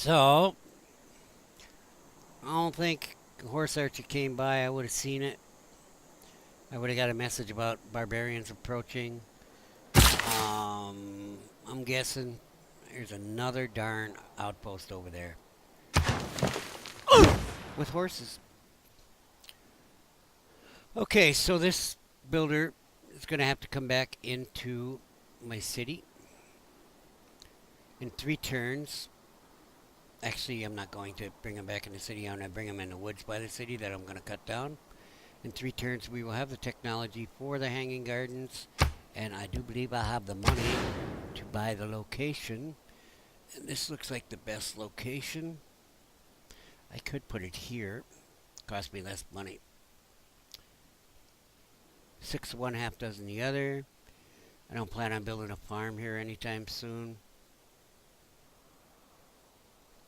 So, I don't think Horse Archer came by. I would have seen it. I would have got a message about barbarians approaching. I'm guessing there's another darn outpost over there with horses. Okay, so this builder is going to have to come back into my city in 3 turns. Actually, I'm not going to bring him back in the city. I'm going to bring him in the woods by the city that I'm going to cut down. In 3 turns, we will have the technology for the hanging gardens, and I do believe I have the money to buy the location. And this looks like the best location. I could put it here. Cost me less money. 6 of one, half dozen the other. I don't plan on building a farm here anytime soon.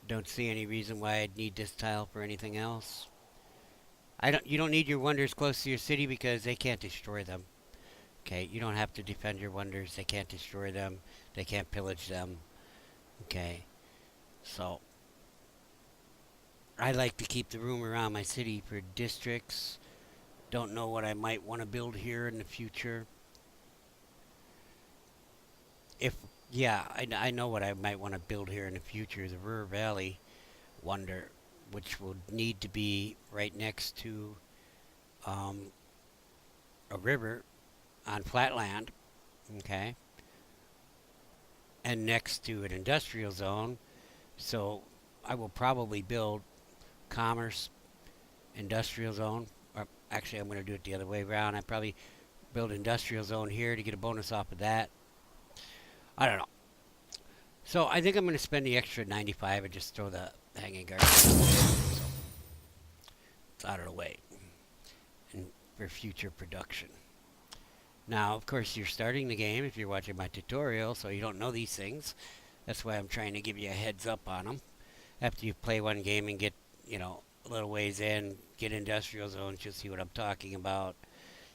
Don't see any reason why I'd need this tile for anything else. You don't need your wonders close to your city because they can't destroy them. Okay, you don't have to defend your wonders. They can't destroy them. They can't pillage them. Okay, so I like to keep the room around my city for districts. Don't know what I might want to build here in the future. I know what I might want to build here in the future. The Ruhr Valley Wonder, which will need to be right next to a river on flat land, okay, and next to an industrial zone. So I will probably build commerce industrial zone. Or actually, I'm going to do it the other way around. I probably build industrial zone here to get a bonus off of that. I don't know. So I think I'm going to spend the extra 95 and just throw the hanging garden. So it's out of the way and for future production. Now, of course, you're starting the game if you're watching my tutorial, so you don't know these things. That's why I'm trying to give you a heads up on them. After you play one game and get, a little ways in, get industrial zones, you'll see what I'm talking about.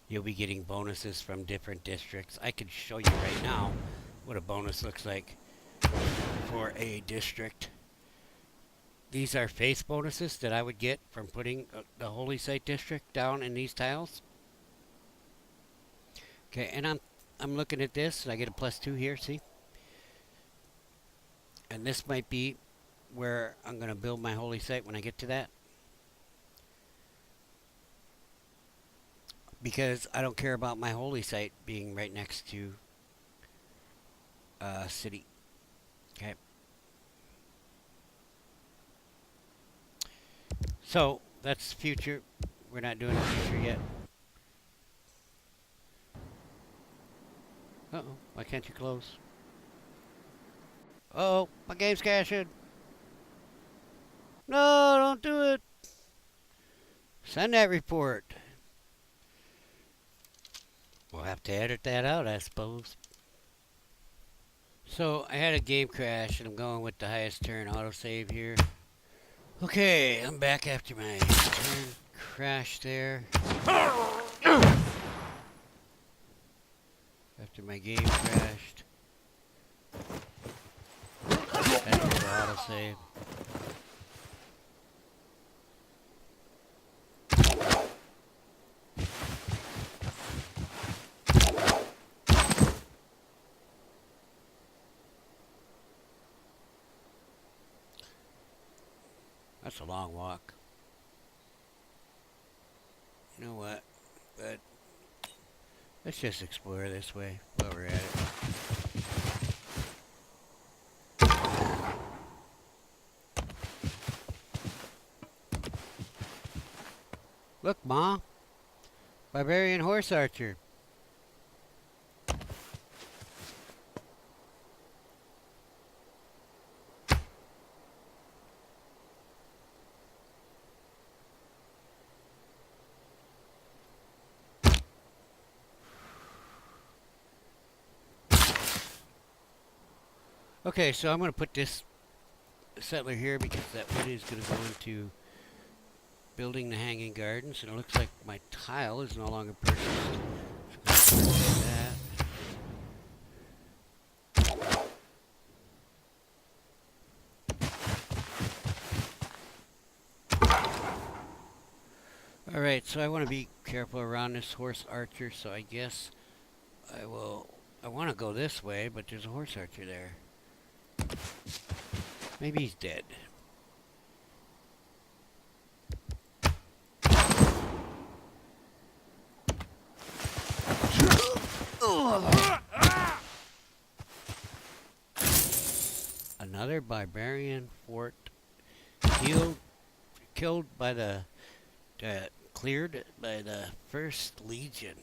You'll be getting bonuses from different districts. I could show you right now what a bonus looks like for a district. These are face bonuses that I would get from putting the Holy Site district down in these tiles. Okay, and I'm looking at this, and I get a +2 here, see? And this might be where I'm going to build my Holy Site when I get to that. Because I don't care about my Holy Site being right next to a city. Okay. So, that's the future. We're not doing the future yet. Uh-oh, why can't you close? Uh-oh, my game's crashing. No, don't do it. Send that report. We'll have to edit that out, I suppose. So, I had a game crash, and I'm going with the highest turn autosave here. Okay, I'm back after my turn crash there. After my game crashed. After the autosave. That's a long walk. You know what? But let's just explore this way while we're at it. Look, Ma. Barbarian Horse Archer. Okay, so I'm going to put this settler here because that wood is going to go into building the hanging gardens, and it looks like my tile is no longer purchased. So I'm going to purchase that. Alright, so I want to be careful around this horse archer, so I guess I will. I want to go this way, but there's a horse archer there. Maybe he's dead. Another barbarian fort killed by cleared by the First Legion.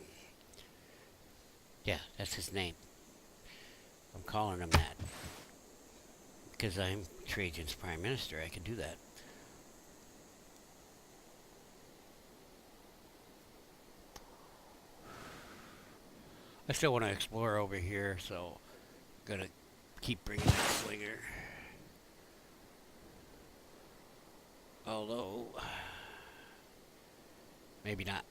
Yeah, that's his name. I'm calling him that because I'm Trajan's prime minister. I can do that. I still want to explore over here, so I'm gonna keep bringing that slinger. Although, maybe not.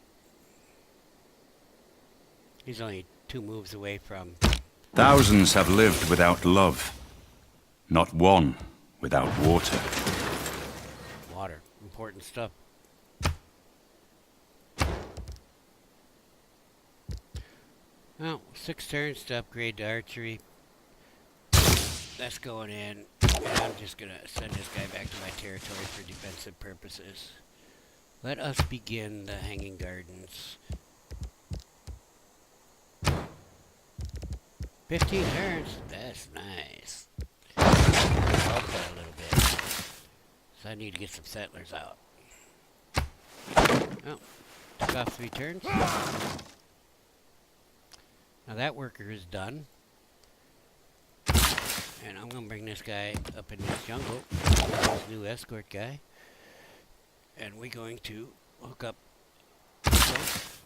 He's only 2 moves away from... Thousands have lived without love. Not one without water. Water. Important stuff. Well, 6 turns to upgrade to archery. That's going in. And I'm just going to send this guy back to my territory for defensive purposes. Let us begin the Hanging Gardens. 15 turns. That's nice. I'll play a little bit. So I need to get some settlers out. Oh, took off 3 turns. Now that worker is done. And I'm going to bring this guy up in this jungle. This new escort guy. And we're going to hook up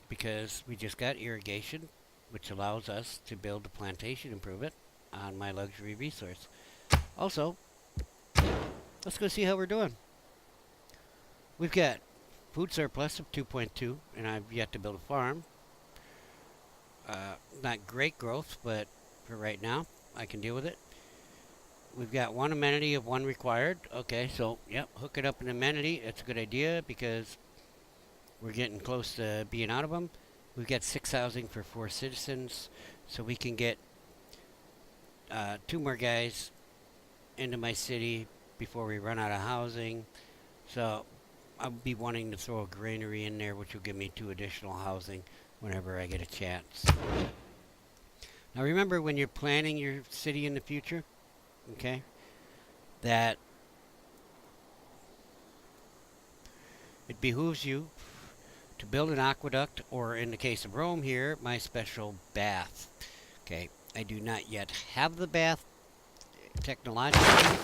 because we just got irrigation, which allows us to build a plantation improvement on my luxury resource. Also, let's go see how we're doing. We've got food surplus of 2.2, and I've yet to build a farm. Not great growth, but for right now, I can deal with it. We've got 1 amenity of 1 required. Okay, so, yep, hook it up an amenity. It's a good idea because we're getting close to being out of them. We've got 6 housing for 4 citizens, so we can get 2 more guys into my city before we run out of housing. So I'll be wanting to throw a granary in there, which will give me 2 additional housing whenever I get a chance. Now remember, when you're planning your city in the future, okay, that it behooves you to build an aqueduct, or in the case of Rome here, my special bath. Okay, I do not yet have the bath technologically.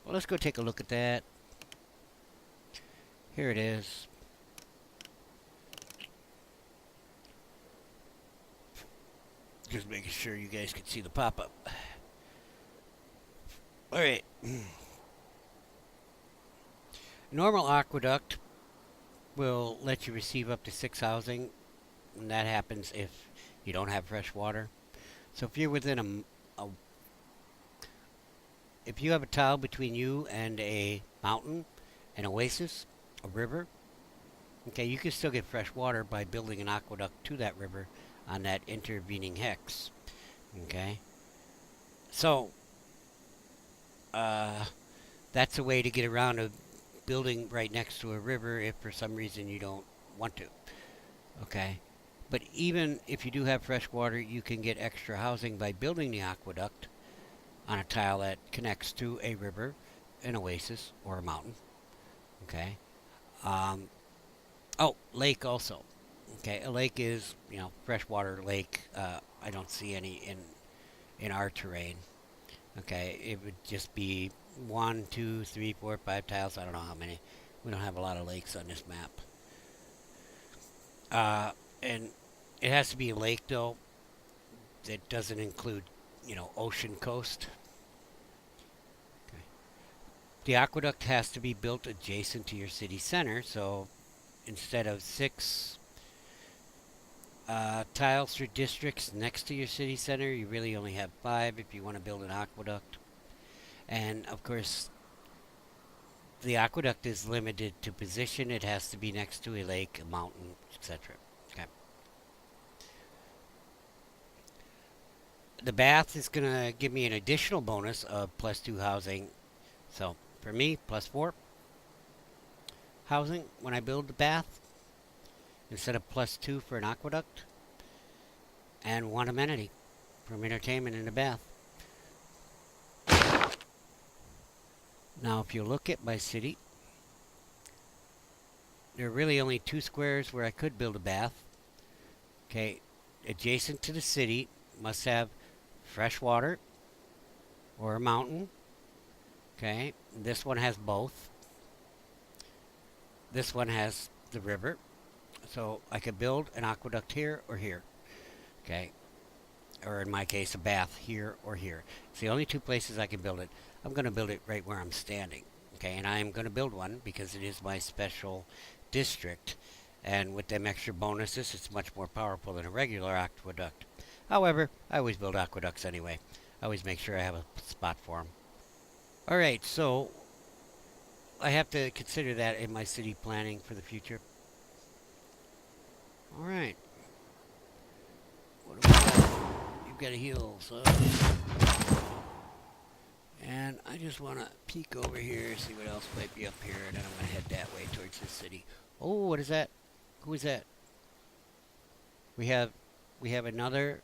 Well, let's go take a look at that. Here it is. Just making sure you guys can see the pop-up. Alright. Normal aqueduct will let you receive up to 6 housing, and that happens if you don't have fresh water. So if you're within if you have a tile between you and a mountain, an oasis, a river, okay, you can still get fresh water by building an aqueduct to that river on that intervening hex. Okay, so that's a way to get around a building right next to a river if for some reason you don't want to. Okay, but even if you do have fresh water, you can get extra housing by building the aqueduct on a tile that connects to a river, an oasis, or a mountain. Okay. Oh, lake also. Okay, a lake is, freshwater lake. I don't see any in our terrain. Okay, it would just be 1, 2, 3, 4, 5 tiles. I don't know how many. We don't have a lot of lakes on this map. And it has to be a lake, though, that doesn't include, ocean coast. Okay. The aqueduct has to be built adjacent to your city center, so instead of 6 tiles for districts next to your city center, you really only have 5 if you want to build an aqueduct. And of course, the aqueduct is limited to position. It has to be next to a lake, a mountain, etc. Okay. The bath is going to give me an additional bonus of +2 housing. So for me, +4 housing when I build the bath instead of +2 for an aqueduct. And 1 amenity from entertainment in the bath. Now, if you look at my city, there are really only 2 squares where I could build a bath. Okay, adjacent to the city must have fresh water or a mountain. Okay, this one has both. This one has the river. So I could build an aqueduct here or here. Okay, or in my case, a bath here or here. It's the only 2 places I can build it. I'm going to build it right where I'm standing. Okay, and I am going to build one because it is my special district. And with them extra bonuses, it's much more powerful than a regular aqueduct. However, I always build aqueducts anyway. I always make sure I have a spot for them. Alright, so I have to consider that in my city planning for the future. Alright. What do we got? You've got a hill, so. And I just want to peek over here, see what else might be up here, and then I'm going to head that way towards the city. Oh, what is that? Who is that? We have another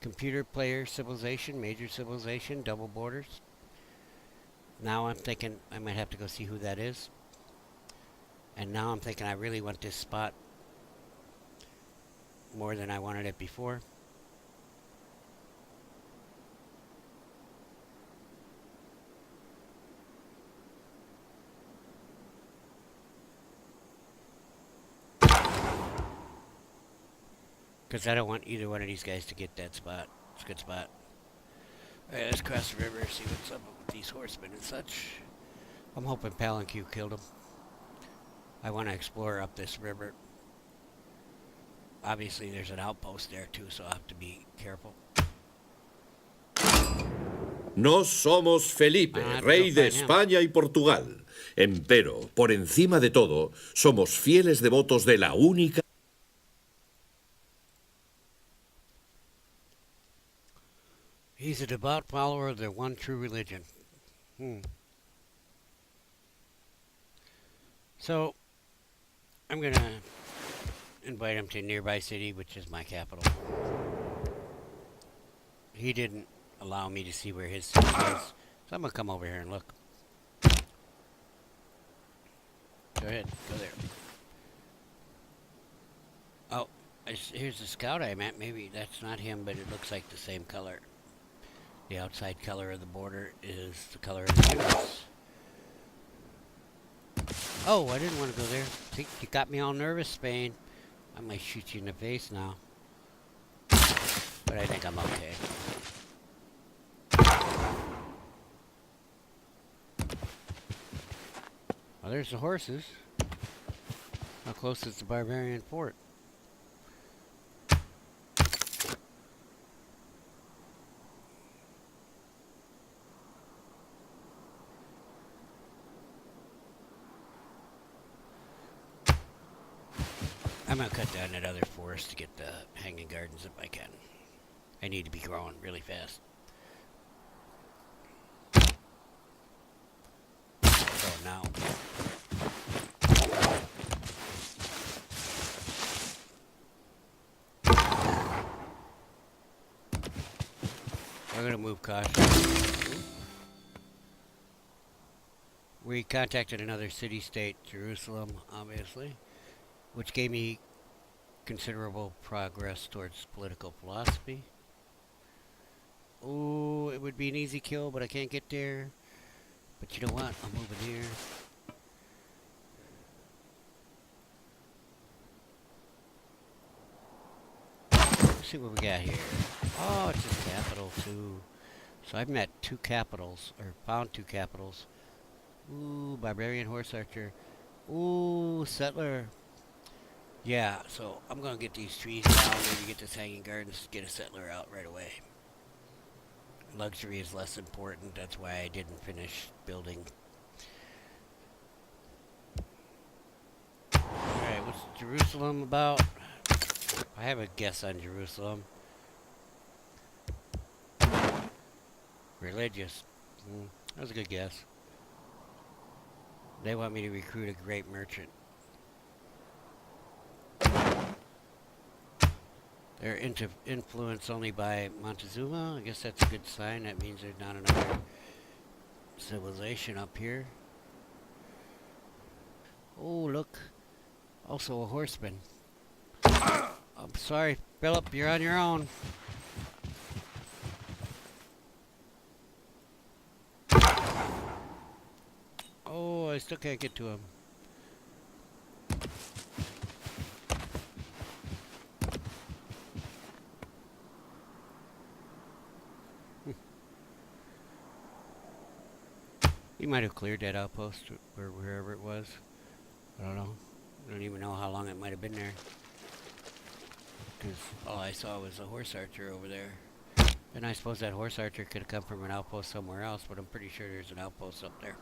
computer player civilization, major civilization, double borders. Now I'm thinking I might have to go see who that is. And now I'm thinking I really want this spot more than I wanted it before. Because I don't want either one of these guys to get that spot. It's a good spot. Alright, let's cross the river, see what's up with these horsemen and such. I'm hoping Palanque killed them. I want to explore up this river. Obviously, there's an outpost there too, so I'll have to be careful. No somos Felipe, rey de España y Portugal. Empero, por encima de todo, somos fieles devotos de la única... He's a devout follower of their one true religion. So, I'm going to invite him to a nearby city, which is my capital. He didn't allow me to see where his city is, so I'm going to come over here and look. Go ahead, go there. Oh, here's the scout I met. Maybe that's not him, but it looks like the same color. The outside color of the border is the color of the units. Oh, I didn't want to go there. See, you got me all nervous, Spain. I might shoot you in the face now. But I think I'm okay. Well, there's the horses. How close is the barbarian fort? I'm gonna cut down that other forest to get the hanging gardens if I can. I need to be growing really fast. So now. I'm gonna move cautiously. We contacted another city-state, Jerusalem, obviously, which gave me considerable progress towards political philosophy. Oh, it would be an easy kill, but I can't get there. But you know what? I'm moving here. Let's see what we got here. Oh, it's just capital too. So I've met 2 capitals, or found 2 capitals. Ooh, barbarian horse archer. Ooh, settler. Yeah, so I'm gonna get these trees down, maybe get this hanging gardens, get a settler out right away. Luxury is less important, that's why I didn't finish building Jerusalem about? I have a guess on Jerusalem. Religious. That was a good guess. They want me to recruit a great merchant. They're influenced only by Montezuma. I guess that's a good sign. That means there's not another civilization up here. Oh, look. Also a horseman. I'm sorry, Philip. You're on your own. Oh, I still can't get to him. He might have cleared that outpost or wherever it was. I don't know. I don't even know how long it might have been there. Because all I saw was a horse archer over there. And I suppose that horse archer could have come from an outpost somewhere else, but I'm pretty sure there's an outpost up there.